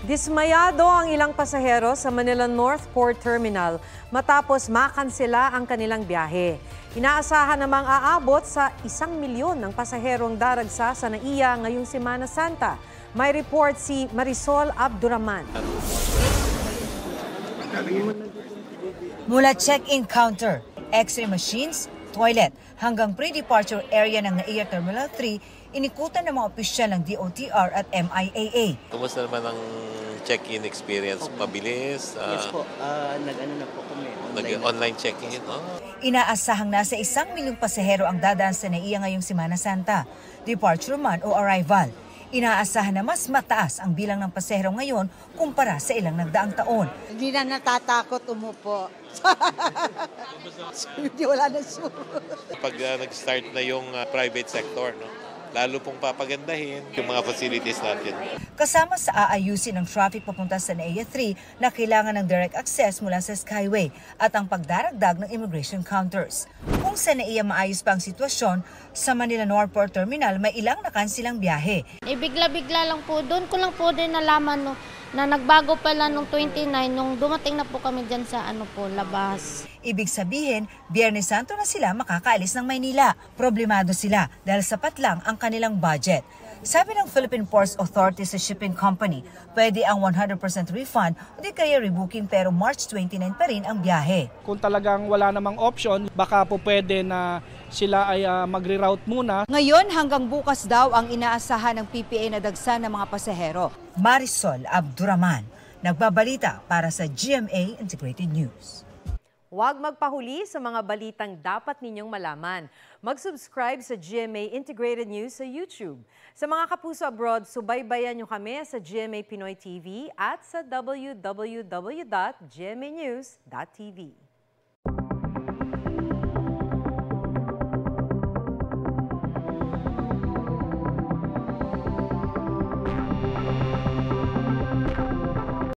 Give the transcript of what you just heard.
Dismayado ang ilang pasahero sa Manila North Port Terminal matapos makansela ang kanilang biyahe. Inaasahan namang aabot sa 1 milyon ng pasaherong daragsa sa NAIA ngayong Semana Santa. May report si Marisol Abduraman. Mula check-in counter, x-ray machines, toilet, hanggang pre-departure area ng NAIA Terminal 3, inikutan ng mga opisyal ng DOTR at MIAA. Kumusta naman ang check-in experience? Mabilis? Yes po, nag-ano na po kami. Online check-in? Inaasahang nasa 1 milyong pasahero ang dadaan sa NAIA ngayong Semana Santa, departure man o arrival. Inaasahan na mas mataas ang bilang ng pasahero ngayon kumpara sa ilang nagdaang taon. Hindi na natatakot umupo. Hindi, wala na show. Pag nag-start na yung private sector, no? Lalo pong papagandahin yung mga facilities natin. Kasama sa aayusin ng traffic papunta sa NAIA 3 na kailangan ng direct access mula sa Skyway at ang pagdaragdag ng immigration counters. Kung sa NAIA maayos pa ang sitwasyon, sa Manila North Port Terminal may ilang nakansilang biyahe. Bigla-bigla lang po, doon ko lang po din nalaman na nagbago pala nung 29 nung dumating na po kami dyan sa labas. Ibig sabihin, Biyernes Santo na sila makakaalis ng Maynila. Problemado sila dahil sapat lang ang kanilang budget. Sabi ng Philippine Ports Authority sa shipping company, pwede ang 100% refund o di kaya rebooking pero March 29 pa rin ang biyahe. Kung talagang wala namang option, baka po pwede na sila ay magre-route muna. Ngayon hanggang bukas daw ang inaasahan ng PPA na dagsa ng mga pasahero. Marisol Abduraman, nagbabalita para sa GMA Integrated News. Huwag magpahuli sa mga balitang dapat ninyong malaman. Mag-subscribe sa GMA Integrated News sa YouTube. Sa mga kapuso abroad, subaybayan nyo kami sa GMA Pinoy TV at sa www.gmanews.tv.